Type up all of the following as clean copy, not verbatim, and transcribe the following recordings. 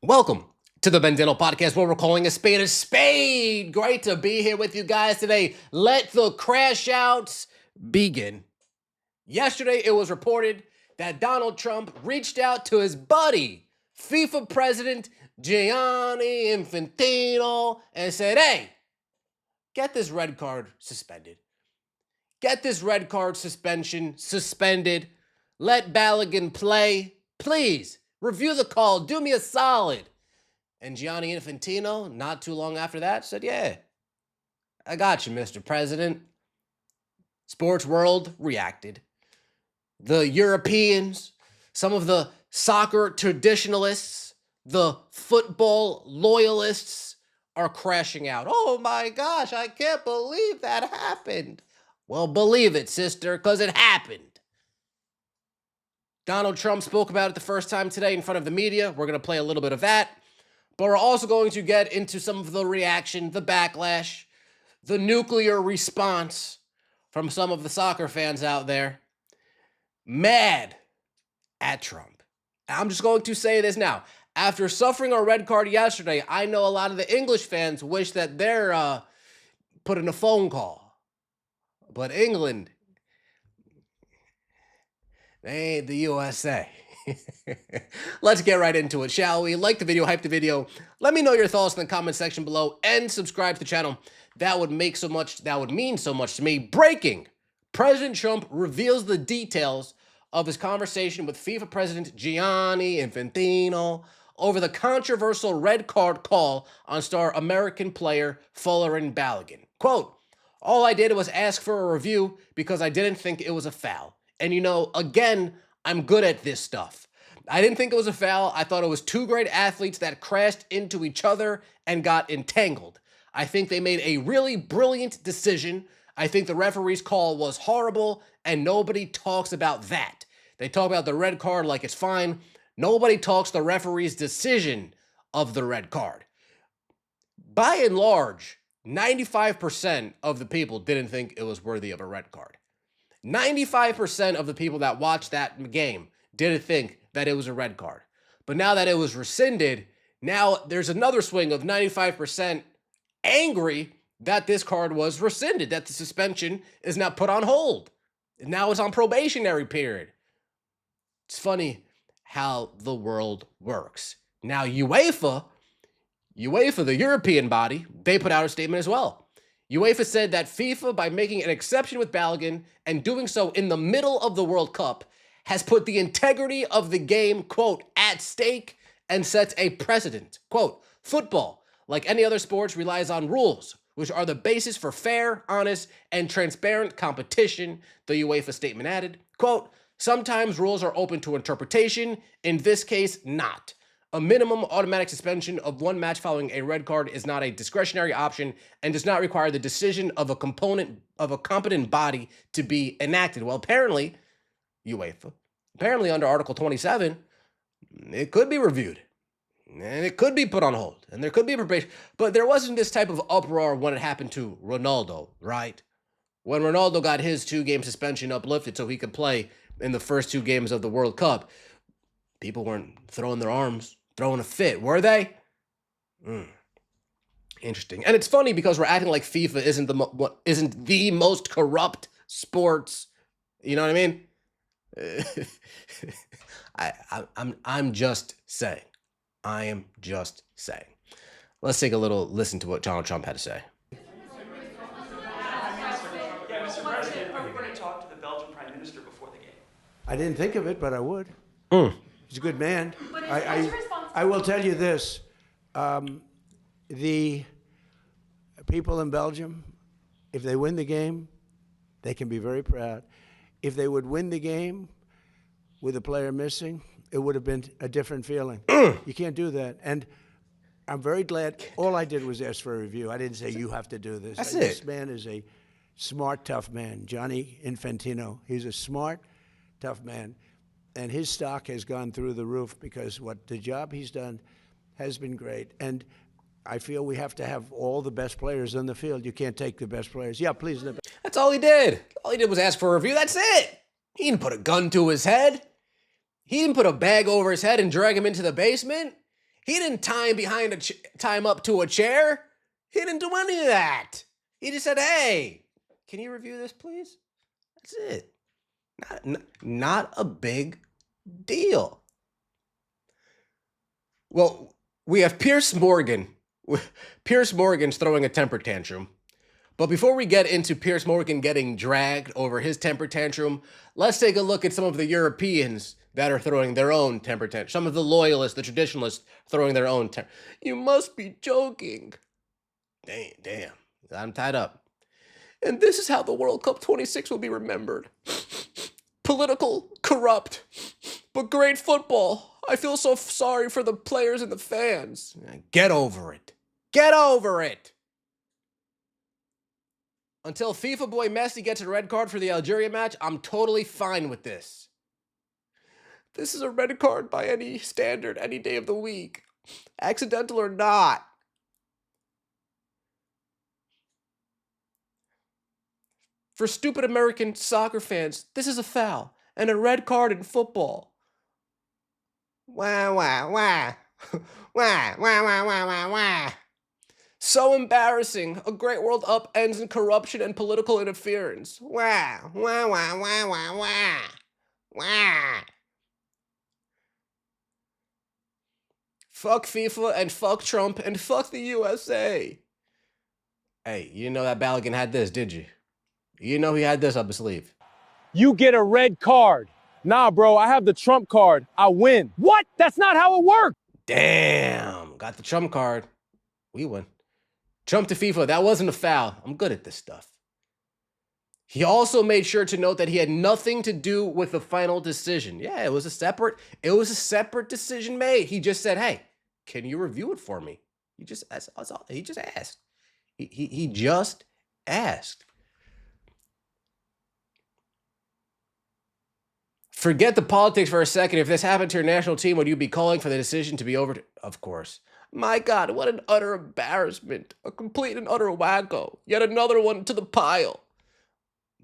Welcome to the Bendino Podcast, where we're calling a spade a spade. Great to be here with you guys today. Let the crash outs begin. Yesterday, it was reported that Donald Trump reached out to his buddy, FIFA president Gianni Infantino, and said, hey, get this red card suspended. Get this red card suspension suspended. Let Balogun play. Please, review the call. Do me a solid. And Gianni Infantino, not too long after that, said, yeah, I got you, Mr. President. Sports world reacted. The Europeans, some of the soccer traditionalists, the football loyalists are crashing out. Oh my gosh, I can't believe that happened. Well, believe it, sister, because it happened. Donald Trump spoke about it the first time today in front of the media. We're going to play a little bit of that. But we're also going to get into some of the reaction, the backlash, the nuclear response from some of the soccer fans out there. Mad at Trump. I'm just going to say this now. After suffering a red card yesterday, I know a lot of the English fans wish that they're put in a phone call. But England, they ain't the USA. Let's get right into it, shall we? Like the video, hype the video. Let me know your thoughts in the comment section below and subscribe to the channel. That would mean so much to me. Breaking. President Trump reveals the details of his conversation with FIFA President Gianni Infantino over the controversial red card call on star American player Folarin Balogun. Quote, all I did was ask for a review because I didn't think it was a foul. And you know, again, I'm good at this stuff. I didn't think it was a foul. I thought it was two great athletes that crashed into each other and got entangled. I think they made a really brilliant decision. I think the referee's call was horrible, and nobody talks about that. They talk about the red card like it's fine. Nobody talks the referee's decision of the red card. By and large, 95% of the people didn't think it was worthy of a red card. 95% of the people that watched that game didn't think that it was a red card. But now that it was rescinded, now there's another swing of 95% angry that this card was rescinded, that the suspension is now put on hold. Now it's on probationary period. It's funny how the world works. Now UEFA, the European body, they put out a statement as well. UEFA said that FIFA, by making an exception with Balogun and doing so in the middle of the World Cup, has put the integrity of the game, quote, at stake and sets a precedent. Quote, football, like any other sports, relies on rules, which are the basis for fair, honest, and transparent competition, the UEFA statement added. Quote, sometimes rules are open to interpretation, in this case, not. A minimum automatic suspension of one match following a red card is not a discretionary option and does not require the decision of a competent body to be enacted. Well, apparently, UEFA, under Article 27, it could be reviewed and it could be put on hold and there could be a probation. But there wasn't this type of uproar when it happened to Ronaldo, right? When Ronaldo got his 2-game suspension uplifted so he could play in the first 2 games of the World Cup, people weren't throwing their arms, throwing a fit, were they? Interesting. And it's funny because we're acting like FIFA isn't the most corrupt sports. You know what I mean? I'm just saying. I am just saying. Let's take a little listen to what Donald Trump had to say. Yeah, Mr. President, are you going to talk to the Belgian Prime Minister before the game? I didn't think of it, but I would. He's a good man. But I will tell you this. The people in Belgium, if they win the game, they can be very proud. If they would win the game with a player missing, it would have been a different feeling. You can't do that. And I'm very glad. All I did was ask for a review. I didn't say you have to do this. That's This it. man is a smart, tough man. Gianni Infantino. He's a smart, tough man. And his stock has gone through the roof because the job he's done has been great. And I feel we have to have all the best players on the field. You can't take the best players. Yeah, please. That's all he did. All he did was ask for a review. That's it. He didn't put a gun to his head. He didn't put a bag over his head and drag him into the basement. He didn't time up to a chair. He didn't do any of that. He just said, hey, can you review this, please? That's it. Not a big deal. Well, we have Piers Morgan. Piers Morgan's throwing a temper tantrum. But before we get into Piers Morgan getting dragged over his temper tantrum, let's take a look at some of the Europeans that are throwing their own temper tantrum. Some of the loyalists, the traditionalists, throwing their own temper. You must be joking. Damn. I'm tied up. And this is how the World Cup 26 will be remembered. Political, corrupt, but great football. I feel so sorry for the players and the fans. Get over it. Get over it. Until FIFA boy Messi gets a red card for the Algeria match, I'm totally fine with this. This is a red card by any standard, any day of the week. Accidental or not. For stupid American soccer fans, this is a foul and a red card in football. Wah, wah, wah. Wah, wah, wah, wah, wah, wah. So embarrassing. A great World Cup ends in corruption and political interference. Wah, wah, wah, wah, wah, wah. Wah. Fuck FIFA and fuck Trump and fuck the USA. Hey, you know that Balogun had this, did you? You know he had this up his sleeve. You get a red card. Nah, bro, I have the Trump card. I win. What? That's not how it works. Damn, got the Trump card. We win. Trump to FIFA, that wasn't a foul. I'm good at this stuff. He also made sure to note that he had nothing to do with the final decision. Yeah, it was a separate decision made. He just said, hey, can you review it for me? He just asked. He just asked. He just asked. Forget the politics for a second. If this happened to your national team, would you be calling for the decision to be over? Of course. My God, what an utter embarrassment. A complete and utter wacko. Yet another one to the pile.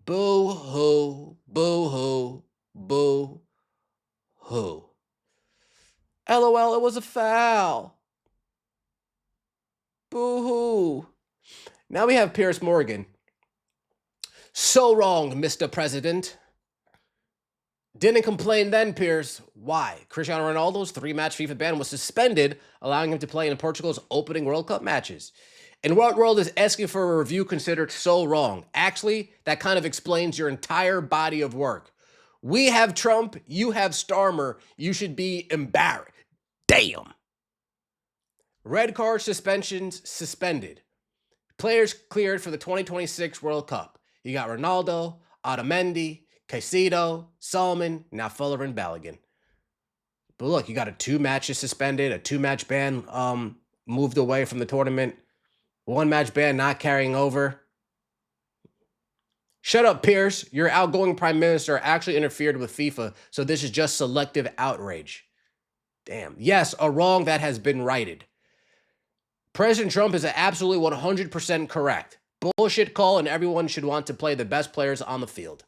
Boo-hoo, boo-hoo, boo-hoo. LOL, it was a foul. Boo-hoo. Now we have Piers Morgan. So wrong, Mr. President. Didn't complain then, Piers. Why? Cristiano Ronaldo's 3-match FIFA ban was suspended, allowing him to play in Portugal's opening World Cup matches. In what world is asking for a review considered so wrong? Actually, that kind of explains your entire body of work. We have Trump, you have Starmer, you should be embarrassed. Damn. Red card suspensions suspended. Players cleared for the 2026 World Cup. You got Ronaldo, Otamendi, Caicedo, Salman, now Fuller and Balogun. But look, you got a 2 matches suspended, a 2-match ban moved away from the tournament, 1-match ban not carrying over. Shut up, Piers. Your outgoing prime minister actually interfered with FIFA, so this is just selective outrage. Damn. Yes, a wrong that has been righted. President Trump is absolutely 100% correct. Bullshit call, and everyone should want to play the best players on the field.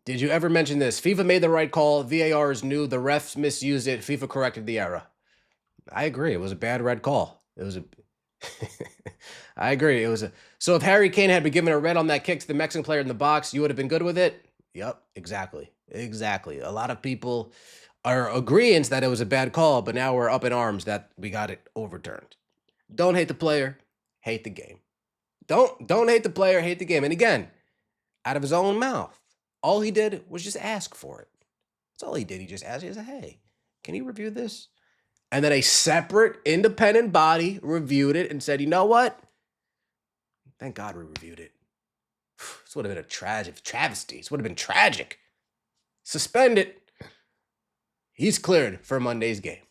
Did you ever mention this? FIFA made the right call. VAR is new. The refs misused it. FIFA corrected the error. I agree. It was a bad red call. It was a... I agree. It was a... So if Harry Kane had been given a red on that kick to the Mexican player in the box, you would have been good with it? Yep, exactly. Exactly. A lot of people are agreeing that it was a bad call, but now we're up in arms that we got it overturned. Don't hate the player. Hate the game. Don't hate the player. Hate the game. And again, out of his own mouth. All he did was just ask for it. That's all he did. He just asked. He said, hey, can you review this? And then a separate independent body reviewed it and said, you know what? Thank God we reviewed it. This would have been a travesty. This would have been tragic. Suspend it. He's cleared for Monday's game.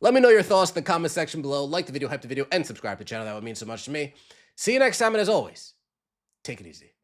Let me know your thoughts in the comment section below. Like the video, hype the video, and subscribe to the channel. That would mean so much to me. See you next time, and as always, take it easy.